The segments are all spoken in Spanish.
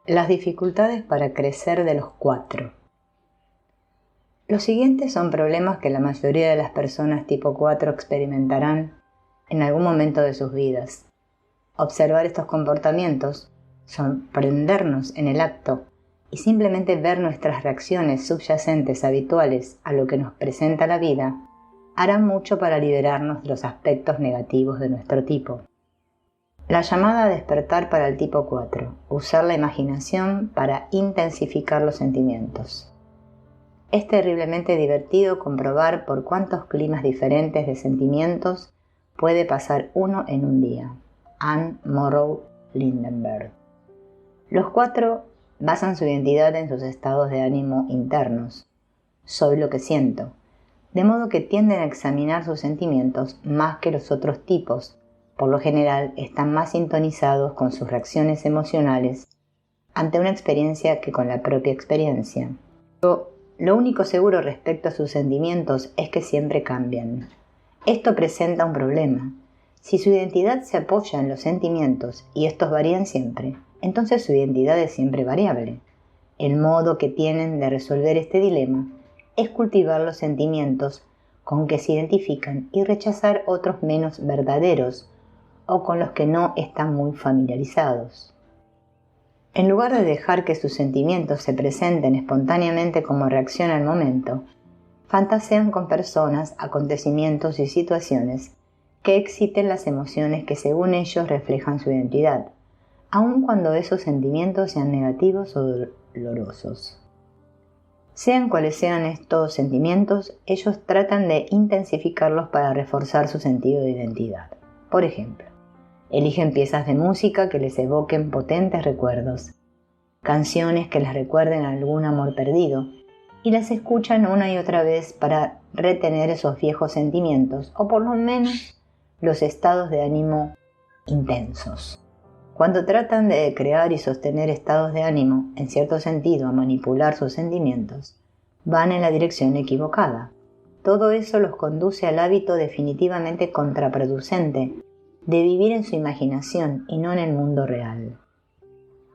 Las dificultades para crecer de los 4. Los siguientes son problemas que la mayoría de las personas tipo 4 experimentarán en algún momento de sus vidas. Observar estos comportamientos, sorprendernos en el acto y simplemente ver nuestras reacciones subyacentes habituales a lo que nos presenta la vida hará mucho para liberarnos de los aspectos negativos de nuestro tipo. La llamada a despertar para el tipo 4, usar la imaginación para intensificar los sentimientos. Es terriblemente divertido comprobar por cuántos climas diferentes de sentimientos puede pasar uno en un día. Anne Morrow Lindenberg. Los 4 basan su identidad en sus estados de ánimo internos. Soy lo que siento, de modo que tienden a examinar sus sentimientos más que los otros tipos. Por lo general, están más sintonizados con sus reacciones emocionales ante una experiencia que con la propia experiencia. Lo único seguro respecto a sus sentimientos es que siempre cambian. Esto presenta un problema. Si su identidad se apoya en los sentimientos y estos varían siempre, entonces su identidad es siempre variable. El modo que tienen de resolver este dilema es cultivar los sentimientos con que se identifican y rechazar otros menos verdaderos o con los que no están muy familiarizados. En lugar de dejar que sus sentimientos se presenten espontáneamente como reacción al momento, fantasean con personas, acontecimientos y situaciones que exciten las emociones que según ellos reflejan su identidad, aun cuando esos sentimientos sean negativos o dolorosos. Sean cuales sean estos sentimientos, ellos tratan de intensificarlos para reforzar su sentido de identidad. Por ejemplo, eligen piezas de música que les evoquen potentes recuerdos, canciones que les recuerden algún amor perdido, y las escuchan una y otra vez para retener esos viejos sentimientos, o por lo menos los estados de ánimo intensos. Cuando tratan de crear y sostener estados de ánimo, en cierto sentido, a manipular sus sentimientos, van en la dirección equivocada. Todo eso los conduce al hábito definitivamente contraproducente de vivir en su imaginación y no en el mundo real.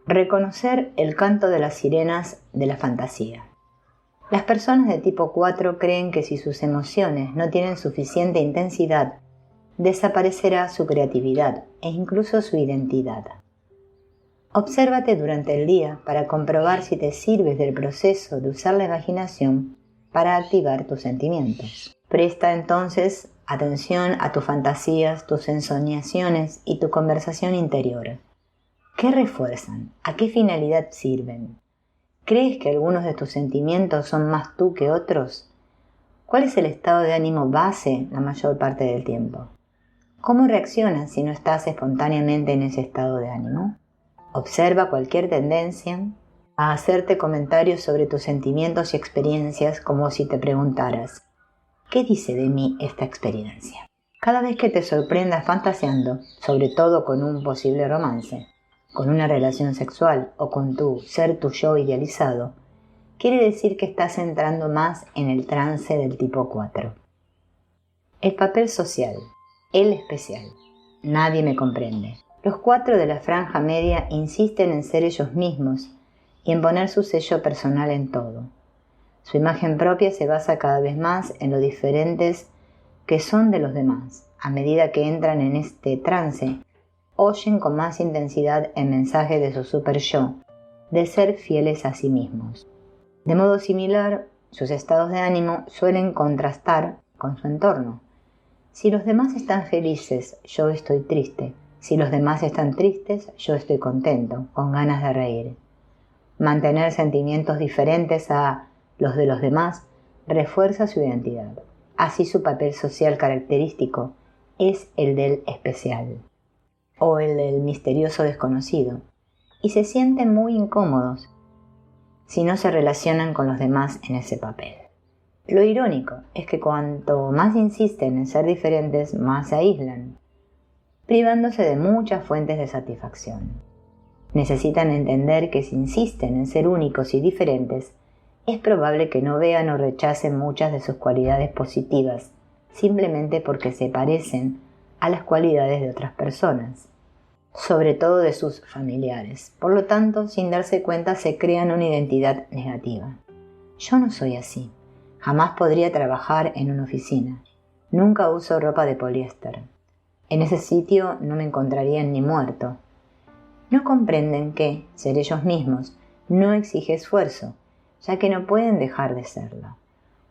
Reconocer el canto de las sirenas de la fantasía. Las personas de tipo 4 creen que si sus emociones no tienen suficiente intensidad, desaparecerá su creatividad e incluso su identidad. Obsérvate durante el día para comprobar si te sirves del proceso de usar la imaginación para activar tus sentimientos. Presta entonces atención a tus fantasías, tus ensoñaciones y tu conversación interior. ¿Qué refuerzan? ¿A qué finalidad sirven? ¿Crees que algunos de tus sentimientos son más tú que otros? ¿Cuál es el estado de ánimo base la mayor parte del tiempo? ¿Cómo reaccionas si no estás espontáneamente en ese estado de ánimo? Observa cualquier tendencia a hacerte comentarios sobre tus sentimientos y experiencias como si te preguntaras, ¿qué dice de mí esta experiencia? Cada vez que te sorprendas fantaseando, sobre todo con un posible romance, con una relación sexual o con tu yo idealizado, quiere decir que estás entrando más en el trance del tipo 4. El papel social. El especial. Nadie me comprende. Los 4 de la franja media insisten en ser ellos mismos y en poner su sello personal en todo. Su imagen propia se basa cada vez más en lo diferentes que son de los demás. A medida que entran en este trance, oyen con más intensidad el mensaje de su super yo, de ser fieles a sí mismos. De modo similar, sus estados de ánimo suelen contrastar con su entorno. Si los demás están felices, yo estoy triste. Si los demás están tristes, yo estoy contento, con ganas de reír. Mantener sentimientos diferentes a los de los demás refuerza su identidad. Así su papel social característico es el del especial o el del misterioso desconocido, y se sienten muy incómodos si no se relacionan con los demás en ese papel. Lo irónico es que cuanto más insisten en ser diferentes, más se aíslan, privándose de muchas fuentes de satisfacción. Necesitan entender que si insisten en ser únicos y diferentes, es probable que no vean o rechacen muchas de sus cualidades positivas, simplemente porque se parecen a las cualidades de otras personas. sobre todo de sus familiares. Por lo tanto, sin darse cuenta, se crean una identidad negativa. Yo no soy así. Jamás podría trabajar en una oficina. Nunca uso ropa de poliéster. En ese sitio no me encontrarían ni muerto. No comprenden que ser ellos mismos no exige esfuerzo, ya que no pueden dejar de serlo.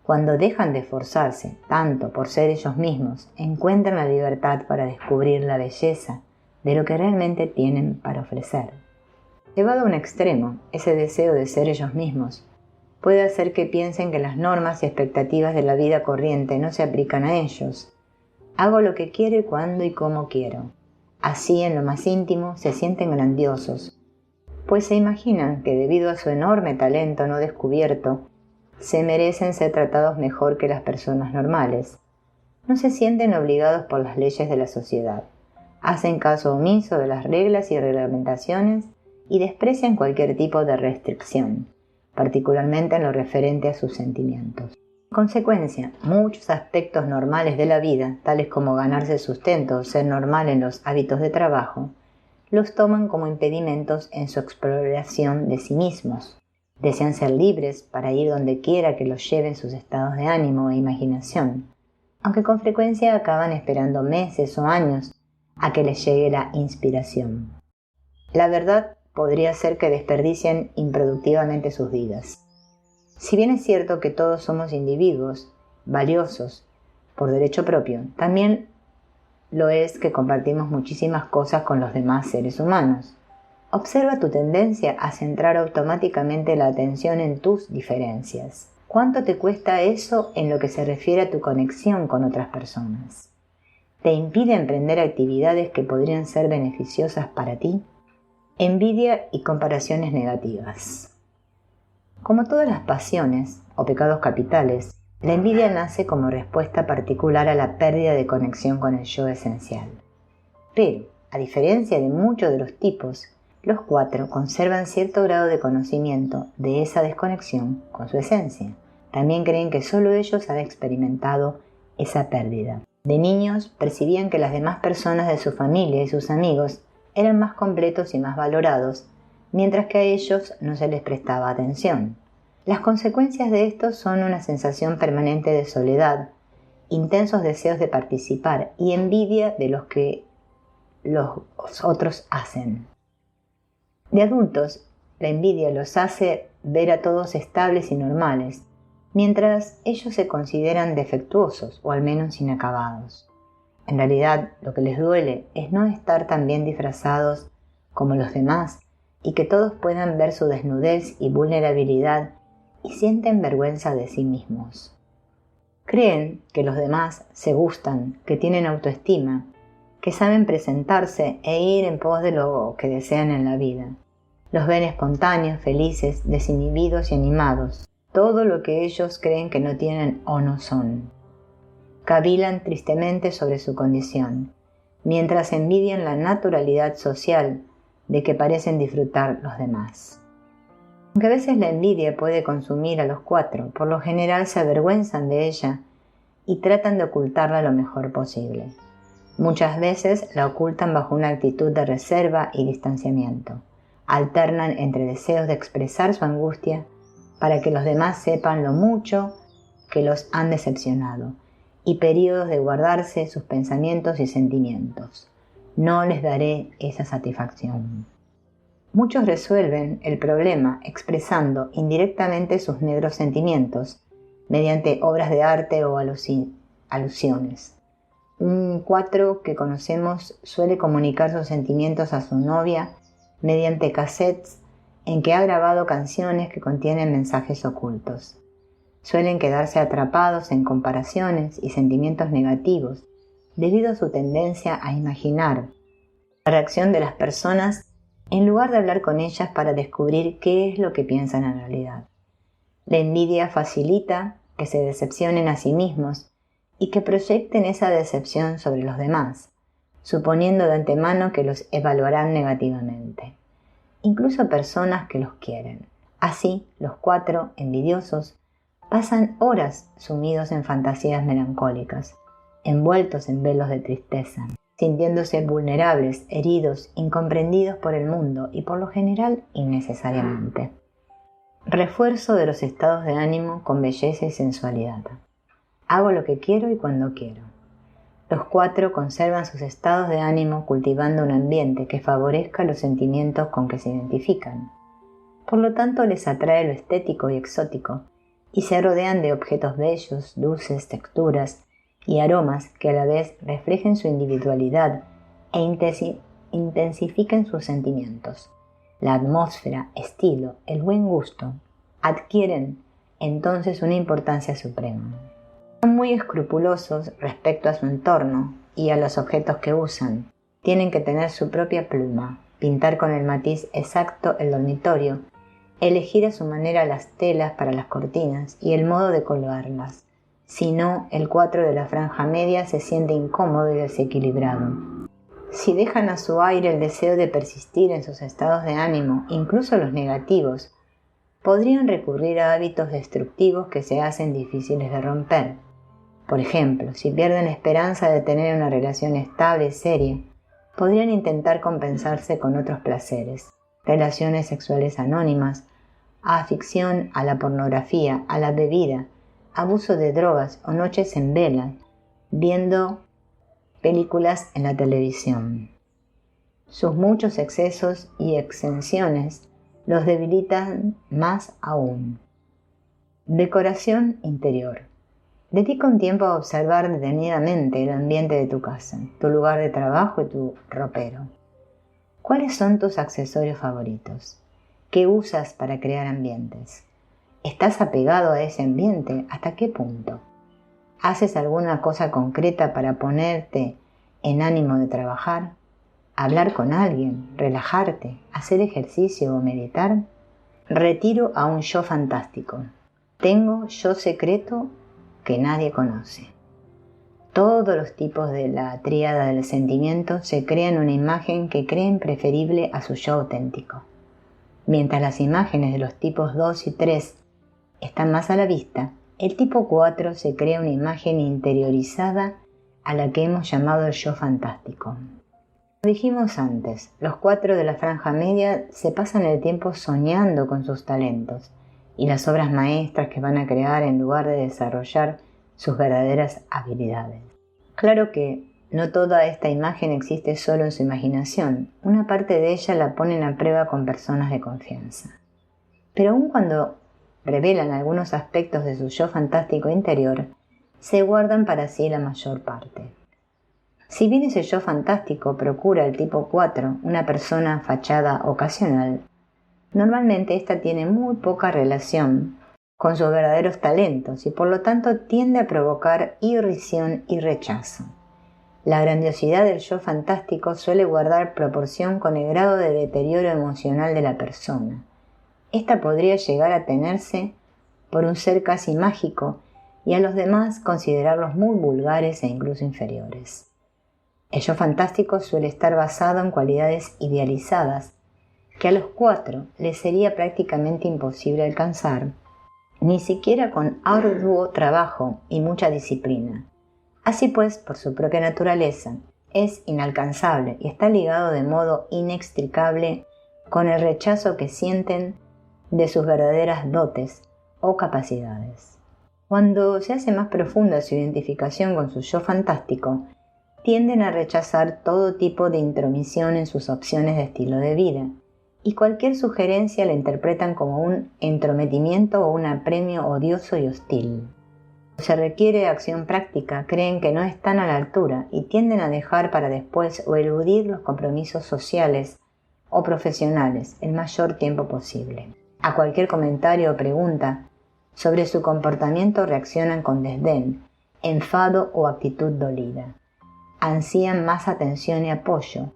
Cuando dejan de esforzarse tanto por ser ellos mismos, encuentran la libertad para descubrir la belleza de lo que realmente tienen para ofrecer. Llevado a un extremo, ese deseo de ser ellos mismos puede hacer que piensen que las normas y expectativas de la vida corriente no se aplican a ellos. Hago lo que quiero y cuando y cómo quiero. Así, en lo más íntimo, se sienten grandiosos, pues se imaginan que debido a su enorme talento no descubierto, se merecen ser tratados mejor que las personas normales. No se sienten obligados por las leyes de la sociedad. Hacen caso omiso de las reglas y reglamentaciones y desprecian cualquier tipo de restricción, particularmente en lo referente a sus sentimientos. En consecuencia, muchos aspectos normales de la vida, tales como ganarse el sustento o ser normal en los hábitos de trabajo, los toman como impedimentos en su exploración de sí mismos. Desean ser libres para ir donde quiera que los lleven sus estados de ánimo e imaginación, aunque con frecuencia acaban esperando meses o años a que les llegue la inspiración. La verdad podría ser que desperdicien improductivamente sus vidas. Si bien es cierto que todos somos individuos valiosos por derecho propio, también lo es que compartimos muchísimas cosas con los demás seres humanos. Observa tu tendencia a centrar automáticamente la atención en tus diferencias. ¿Cuánto te cuesta eso en lo que se refiere a tu conexión con otras personas? ¿Te impide emprender actividades que podrían ser beneficiosas para ti? Envidia y comparaciones negativas. Como todas las pasiones o pecados capitales, la envidia nace como respuesta particular a la pérdida de conexión con el yo esencial. Pero, a diferencia de muchos de los tipos, los 4 conservan cierto grado de conocimiento de esa desconexión con su esencia. También creen que solo ellos han experimentado esa pérdida. De niños percibían que las demás personas de su familia y sus amigos eran más completos y más valorados, mientras que a ellos no se les prestaba atención. Las consecuencias de esto son una sensación permanente de soledad, intensos deseos de participar y envidia de los que los otros hacen. De adultos, la envidia los hace ver a todos estables y normales, mientras ellos se consideran defectuosos o al menos inacabados. En realidad, lo que les duele es no estar tan bien disfrazados como los demás y que todos puedan ver su desnudez y vulnerabilidad y sienten vergüenza de sí mismos. Creen que los demás se gustan, que tienen autoestima, que saben presentarse e ir en pos de lo que desean en la vida. Los ven espontáneos, felices, desinhibidos y animados, todo lo que ellos creen que no tienen o no son. Cavilan tristemente sobre su condición, mientras envidian la naturalidad social de que parecen disfrutar los demás. Aunque a veces la envidia puede consumir a los 4, por lo general se avergüenzan de ella y tratan de ocultarla lo mejor posible. Muchas veces la ocultan bajo una actitud de reserva y distanciamiento. Alternan entre deseos de expresar su angustia para que los demás sepan lo mucho que los han decepcionado y periodos de guardarse sus pensamientos y sentimientos. No les daré esa satisfacción. Muchos resuelven el problema expresando indirectamente sus negros sentimientos mediante obras de arte o alusiones. Un 4 que conocemos suele comunicar sus sentimientos a su novia mediante cassettes en que ha grabado canciones que contienen mensajes ocultos. Suelen quedarse atrapados en comparaciones y sentimientos negativos debido a su tendencia a imaginar la reacción de las personas en lugar de hablar con ellas para descubrir qué es lo que piensan en realidad. La envidia facilita que se decepcionen a sí mismos y que proyecten esa decepción sobre los demás, suponiendo de antemano que los evaluarán negativamente, incluso personas que los quieren. Así, los 4 envidiosos pasan horas sumidos en fantasías melancólicas, envueltos en velos de tristeza. sintiéndose vulnerables, heridos, incomprendidos por el mundo y por lo general innecesariamente. Refuerzo de los estados de ánimo con belleza y sensualidad. Hago lo que quiero y cuando quiero. Los 4 conservan sus estados de ánimo cultivando un ambiente que favorezca los sentimientos con que se identifican. Por lo tanto, les atrae lo estético y exótico, y se rodean de objetos bellos, dulces, texturas y aromas que a la vez reflejen su individualidad e intensifiquen sus sentimientos. La atmósfera, estilo, el buen gusto adquieren entonces una importancia suprema. Son muy escrupulosos respecto a su entorno y a los objetos que usan. Tienen que tener su propia pluma, pintar con el matiz exacto el dormitorio, elegir a su manera las telas para las cortinas y el modo de colgarlas. Si no, el 4 de la franja media se siente incómodo y desequilibrado. Si dejan a su aire el deseo de persistir en sus estados de ánimo, incluso los negativos, podrían recurrir a hábitos destructivos que se hacen difíciles de romper. Por ejemplo, si pierden esperanza de tener una relación estable y seria, podrían intentar compensarse con otros placeres, relaciones sexuales anónimas, afición a la pornografía, a la bebida, abuso de drogas o noches en vela, viendo películas en la televisión. Sus muchos excesos y exenciones los debilitan más aún. Decoración interior. Dedica un tiempo a observar detenidamente el ambiente de tu casa, tu lugar de trabajo y tu ropero. ¿Cuáles son tus accesorios favoritos? ¿Qué usas para crear ambientes? ¿Estás apegado a ese ambiente? ¿Hasta qué punto? ¿Haces alguna cosa concreta para ponerte en ánimo de trabajar? ¿Hablar con alguien? ¿Relajarte? ¿Hacer ejercicio o meditar? Retiro a un yo fantástico. Tengo yo secreto que nadie conoce. Todos los tipos de la tríada del sentimiento se crean una imagen que creen preferible a su yo auténtico. Mientras las imágenes de los tipos 2 y 3 están más a la vista, el tipo 4 se crea una imagen interiorizada a la que hemos llamado el yo fantástico. Como dijimos antes, los 4 de la franja media se pasan el tiempo soñando con sus talentos y las obras maestras que van a crear en lugar de desarrollar sus verdaderas habilidades. Claro que no toda esta imagen existe solo en su imaginación, una parte de ella la ponen a prueba con personas de confianza. Pero aun cuando revelan algunos aspectos de su yo fantástico interior, se guardan para sí la mayor parte. Si bien ese yo fantástico procura el tipo 4, una persona fachada ocasional, normalmente ésta tiene muy poca relación con sus verdaderos talentos y por lo tanto tiende a provocar irrisión y rechazo. La grandiosidad del yo fantástico suele guardar proporción con el grado de deterioro emocional de la persona. Esta podría llegar a tenerse por un ser casi mágico y a los demás considerarlos muy vulgares e incluso inferiores. El yo fantástico suele estar basado en cualidades idealizadas que a los 4 les sería prácticamente imposible alcanzar, ni siquiera con arduo trabajo y mucha disciplina. Así pues, por su propia naturaleza, es inalcanzable y está ligado de modo inextricable con el rechazo que sienten de sus verdaderas dotes o capacidades. Cuando se hace más profunda su identificación con su yo fantástico, tienden a rechazar todo tipo de intromisión en sus opciones de estilo de vida, y cualquier sugerencia la interpretan como un entrometimiento o un apremio odioso y hostil. Se requiere acción práctica, creen que no están a la altura y tienden a dejar para después o eludir los compromisos sociales o profesionales el mayor tiempo posible. A cualquier comentario o pregunta sobre su comportamiento reaccionan con desdén, enfado o actitud dolida. Ansían más atención y apoyo,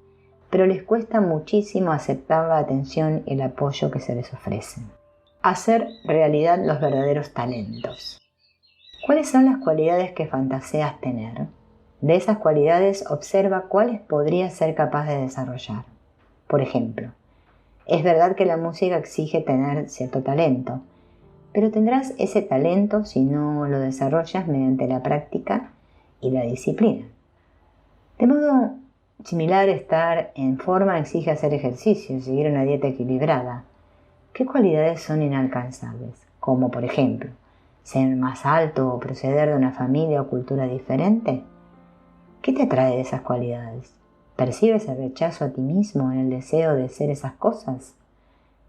pero les cuesta muchísimo aceptar la atención y el apoyo que se les ofrecen. Hacer realidad los verdaderos talentos. ¿Cuáles son las cualidades que fantaseas tener? De esas cualidades observa cuáles podrías ser capaz de desarrollar. Por ejemplo, es verdad que la música exige tener cierto talento, pero tendrás ese talento si no lo desarrollas mediante la práctica y la disciplina. De modo Similar, estar en forma exige hacer ejercicio y seguir una dieta equilibrada. ¿Qué cualidades son inalcanzables? Como, por ejemplo, ser más alto o proceder de una familia o cultura diferente. ¿Qué te atrae de esas cualidades? ¿Percibes el rechazo a ti mismo en el deseo de ser esas cosas?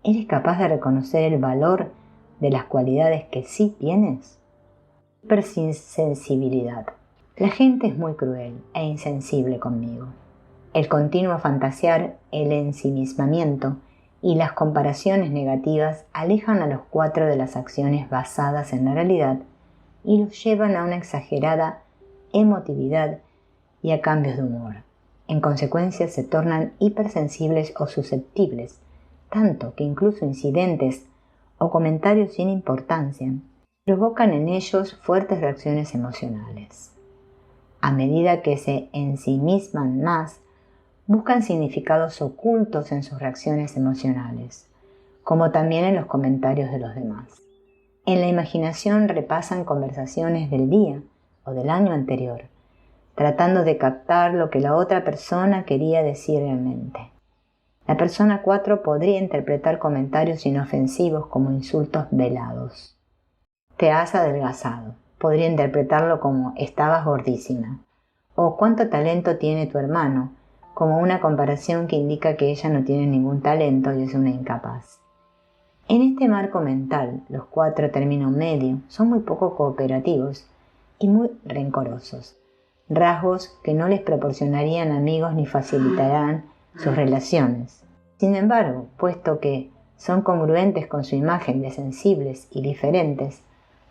¿Eres capaz de reconocer el valor de las cualidades que sí tienes? Hipersensibilidad. La gente es muy cruel e insensible conmigo. El continuo fantasear, el ensimismamiento y las comparaciones negativas alejan a los 4 de las acciones basadas en la realidad y los llevan a una exagerada emotividad y a cambios de humor. En consecuencia, se tornan hipersensibles o susceptibles, tanto que incluso incidentes o comentarios sin importancia provocan en ellos fuertes reacciones emocionales. A medida que se ensimisman más, buscan significados ocultos en sus reacciones emocionales, como también en los comentarios de los demás. En la imaginación repasan conversaciones del día o del año anterior, tratando de captar lo que la otra persona quería decir realmente. La persona 4 podría interpretar comentarios inofensivos como insultos velados. Te has adelgazado. Podría interpretarlo como estabas gordísima. O cuánto talento tiene tu hermano, como una comparación que indica que ella no tiene ningún talento y es una incapaz. En este marco mental, los 4 términos medio son muy poco cooperativos y muy rencorosos, rasgos que no les proporcionarían amigos ni facilitarán sus relaciones. Sin embargo, puesto que son congruentes con su imagen de sensibles y diferentes,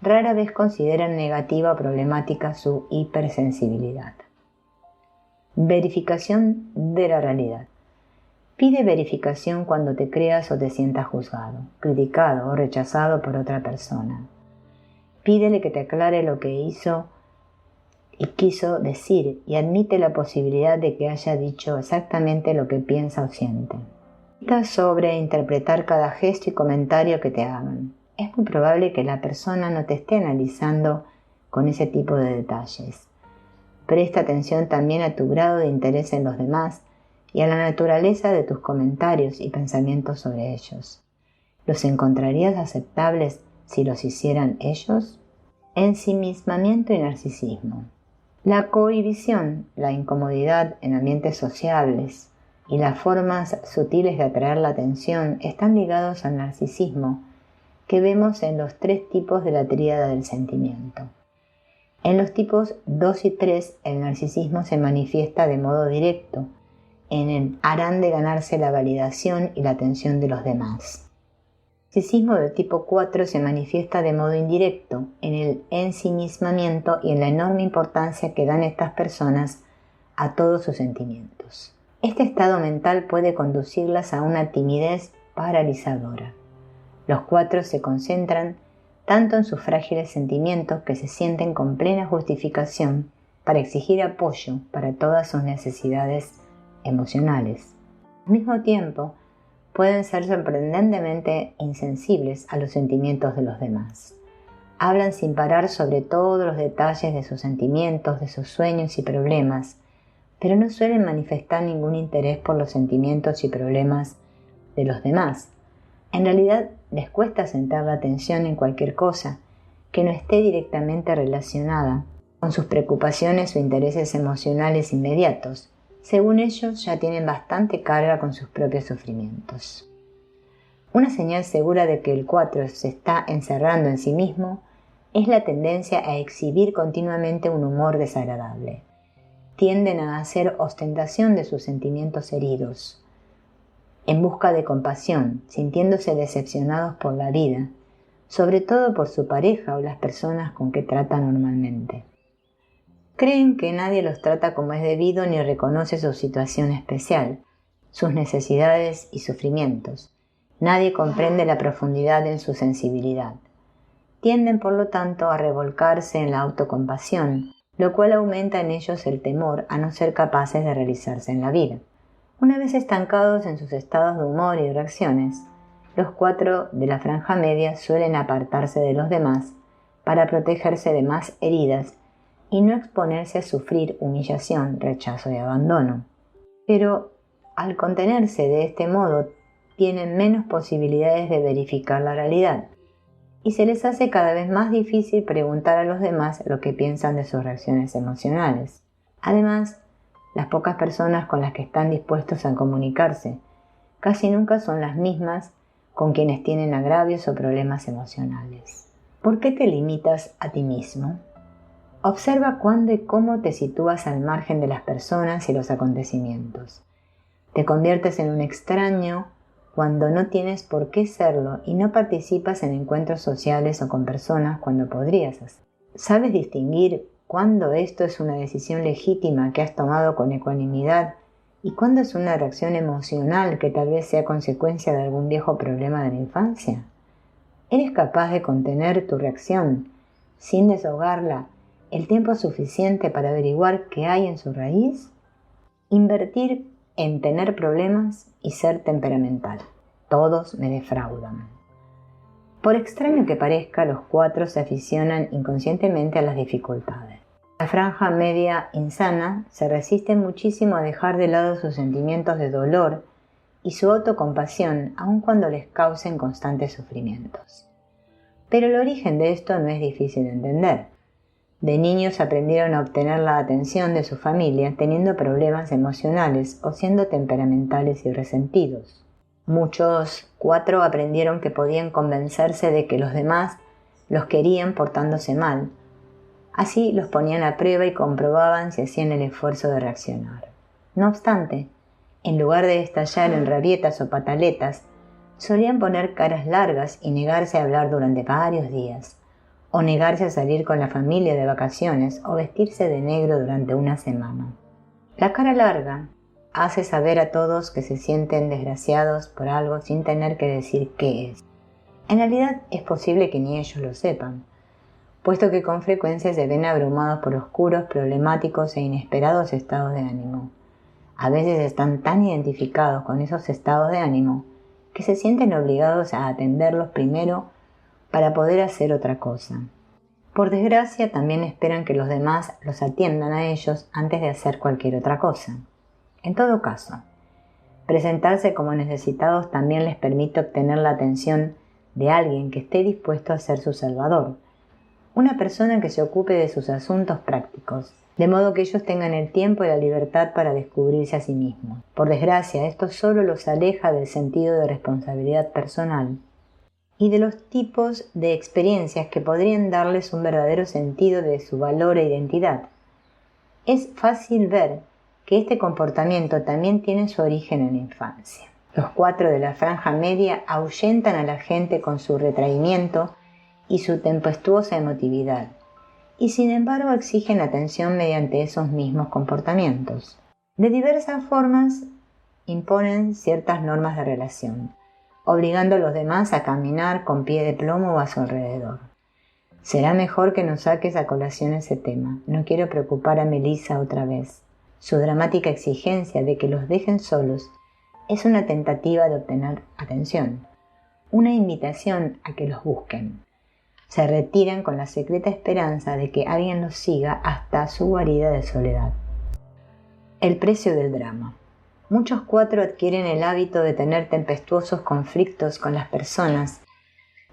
rara vez consideran negativa o problemática su hipersensibilidad. Verificación de la realidad. Pide verificación cuando te creas o te sientas juzgado, criticado o rechazado por otra persona. Pídele que te aclare lo que hizo y quiso decir y admite la posibilidad de que haya dicho exactamente lo que piensa o siente. Evita sobreinterpretar cada gesto y comentario que te hagan. Es muy probable que la persona no te esté analizando con ese tipo de detalles. Presta atención también a tu grado de interés en los demás y a la naturaleza de tus comentarios y pensamientos sobre ellos. ¿Los encontrarías aceptables si los hicieran ellos? Ensimismamiento y narcisismo. La cohibición, la incomodidad en ambientes sociables y las formas sutiles de atraer la atención están ligados al narcisismo que vemos en los 3 tipos de la tríada del sentimiento. En los tipos 2 y 3 el narcisismo se manifiesta de modo directo, en el harán de ganarse la validación y la atención de los demás. El narcisismo del tipo 4 se manifiesta de modo indirecto, en el ensimismamiento y en la enorme importancia que dan estas personas a todos sus sentimientos. Este estado mental puede conducirlas a una timidez paralizadora. Los 4 se concentran tanto en sus frágiles sentimientos que se sienten con plena justificación para exigir apoyo para todas sus necesidades emocionales. Al mismo tiempo, pueden ser sorprendentemente insensibles a los sentimientos de los demás. Hablan sin parar sobre todos los detalles de sus sentimientos, de sus sueños y problemas, pero no suelen manifestar ningún interés por los sentimientos y problemas de los demás. En realidad, les cuesta centrar la atención en cualquier cosa que no esté directamente relacionada con sus preocupaciones o intereses emocionales inmediatos. Según ellos, ya tienen bastante carga con sus propios sufrimientos. Una señal segura de que el 4 se está encerrando en sí mismo es la tendencia a exhibir continuamente un humor desagradable. Tienden a hacer ostentación de sus sentimientos heridos, en busca de compasión, sintiéndose decepcionados por la vida, sobre todo por su pareja o las personas con que tratan normalmente. Creen que nadie los trata como es debido ni reconoce su situación especial, sus necesidades y sufrimientos. Nadie comprende la profundidad en su sensibilidad. Tienden, por lo tanto, a revolcarse en la autocompasión, lo cual aumenta en ellos el temor a no ser capaces de realizarse en la vida. Una vez estancados en sus estados de humor y reacciones, los 4 de la franja media suelen apartarse de los demás para protegerse de más heridas y no exponerse a sufrir humillación, rechazo y abandono. Pero al contenerse de este modo, tienen menos posibilidades de verificar la realidad y se les hace cada vez más difícil preguntar a los demás lo que piensan de sus reacciones emocionales. Además, las pocas personas con las que están dispuestos a comunicarse casi nunca son las mismas con quienes tienen agravios o problemas emocionales. ¿Por qué te limitas a ti mismo? Observa cuándo y cómo te sitúas al margen de las personas y los acontecimientos. Te conviertes en un extraño cuando no tienes por qué serlo y no participas en encuentros sociales o con personas cuando podrías hacerlo. ¿Sabes distinguir cuándo esto es una decisión legítima que has tomado con ecuanimidad y cuándo es una reacción emocional que tal vez sea consecuencia de algún viejo problema de la infancia? ¿Eres capaz de contener tu reacción sin desahogarla el tiempo suficiente para averiguar qué hay en su raíz? Invertir en tener problemas y ser temperamental. Todos me defraudan. Por extraño que parezca, los 4 se aficionan inconscientemente a las dificultades. La franja media insana se resiste muchísimo a dejar de lado sus sentimientos de dolor y su autocompasión, aun cuando les causen constantes sufrimientos. Pero el origen de esto no es difícil de entender. De niños aprendieron a obtener la atención de su familia teniendo problemas emocionales o siendo temperamentales y resentidos. Muchos 4 aprendieron que podían convencerse de que los demás los querían portándose mal. Así los ponían a prueba y comprobaban si hacían el esfuerzo de reaccionar. No obstante, en lugar de estallar en rabietas o pataletas, solían poner caras largas y negarse a hablar durante varios días, o negarse a salir con la familia de vacaciones o vestirse de negro durante una semana. La cara larga hace saber a todos que se sienten desgraciados por algo sin tener que decir qué es. En realidad es posible que ni ellos lo sepan, puesto que con frecuencia se ven abrumados por oscuros, problemáticos e inesperados estados de ánimo. A veces están tan identificados con esos estados de ánimo que se sienten obligados a atenderlos primero para poder hacer otra cosa. Por desgracia, también esperan que los demás los atiendan a ellos antes de hacer cualquier otra cosa. En todo caso, presentarse como necesitados también les permite obtener la atención de alguien que esté dispuesto a ser su salvador, una persona que se ocupe de sus asuntos prácticos, de modo que ellos tengan el tiempo y la libertad para descubrirse a sí mismos. Por desgracia, esto solo los aleja del sentido de responsabilidad personal y de los tipos de experiencias que podrían darles un verdadero sentido de su valor e identidad. Es fácil ver que este comportamiento también tiene su origen en la infancia. Los 4 de la franja media ahuyentan a la gente con su retraimiento y su tempestuosa emotividad, y sin embargo exigen atención mediante esos mismos comportamientos. De diversas formas imponen ciertas normas de relación, obligando a los demás a caminar con pie de plomo a su alrededor. Será mejor que no saques a colación ese tema. No quiero preocupar a Melissa otra vez. Su dramática exigencia de que los dejen solos es una tentativa de obtener atención, una invitación a que los busquen. Se retiran con la secreta esperanza de que alguien los siga hasta su guarida de soledad. El precio del drama. Muchos 4 adquieren el hábito de tener tempestuosos conflictos con las personas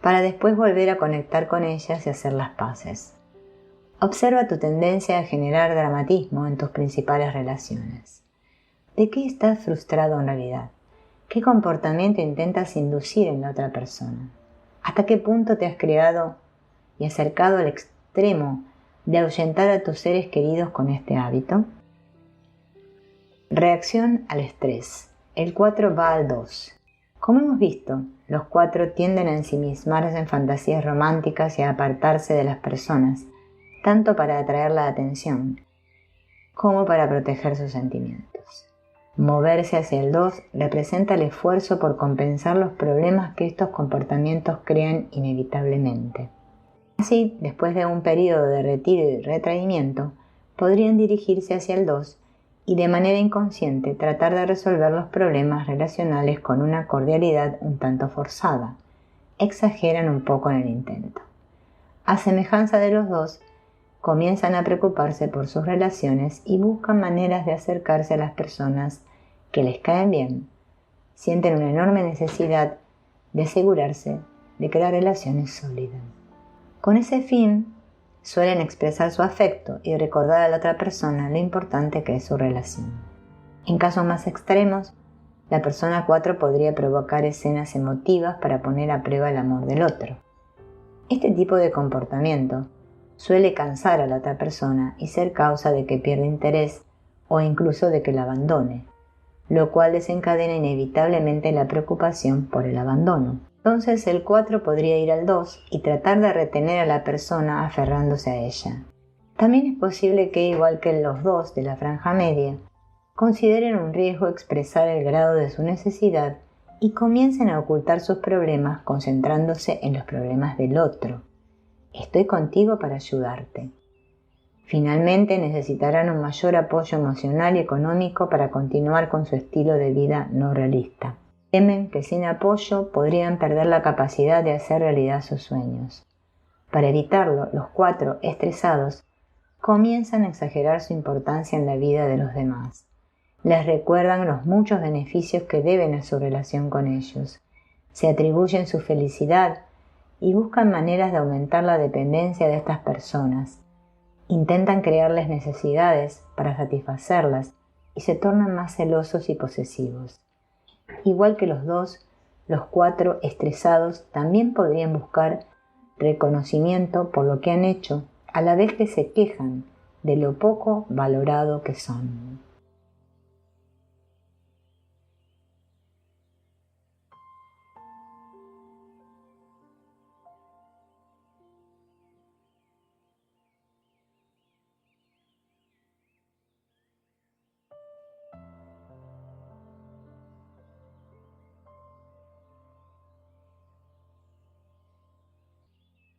para después volver a conectar con ellas y hacer las paces. Observa tu tendencia a generar dramatismo en tus principales relaciones. ¿De qué estás frustrado en realidad? ¿Qué comportamiento intentas inducir en la otra persona? ¿Hasta qué punto te has creado y acercado al extremo de ahuyentar a tus seres queridos con este hábito? Reacción al estrés. El 4 va al 2. Como hemos visto, los 4 tienden a ensimismarse en fantasías románticas y a apartarse de las personas, tanto para atraer la atención como para proteger sus sentimientos. Moverse hacia el 2 representa el esfuerzo por compensar los problemas que estos comportamientos crean inevitablemente. Así, después de un periodo de retiro y retraimiento, podrían dirigirse hacia el 2 y de manera inconsciente tratar de resolver los problemas relacionales con una cordialidad un tanto forzada. Exageran un poco en el intento. A semejanza de los 2, comienzan a preocuparse por sus relaciones y buscan maneras de acercarse a las personas que les caen bien, sienten una enorme necesidad de asegurarse de que la relación es sólida. Con ese fin, suelen expresar su afecto y recordar a la otra persona lo importante que es su relación. En casos más extremos, la persona 4 podría provocar escenas emotivas para poner a prueba el amor del otro. Este tipo de comportamiento suele cansar a la otra persona y ser causa de que pierda interés o incluso de que la abandone, lo cual desencadena inevitablemente la preocupación por el abandono. Entonces el 4 podría ir al 2 y tratar de retener a la persona aferrándose a ella. También es posible que, igual que los 2 de la franja media, consideren un riesgo expresar el grado de su necesidad y comiencen a ocultar sus problemas concentrándose en los problemas del otro. Estoy contigo para ayudarte. Finalmente necesitarán un mayor apoyo emocional y económico para continuar con su estilo de vida no realista. Temen que sin apoyo podrían perder la capacidad de hacer realidad sus sueños. Para evitarlo, los 4 estresados comienzan a exagerar su importancia en la vida de los demás. Les recuerdan los muchos beneficios que deben a su relación con ellos. Se atribuyen su felicidad y buscan maneras de aumentar la dependencia de estas personas. Intentan crearles necesidades para satisfacerlas y se tornan más celosos y posesivos. Igual que los 2, los 4 estresados también podrían buscar reconocimiento por lo que han hecho, a la vez que se quejan de lo poco valorado que son.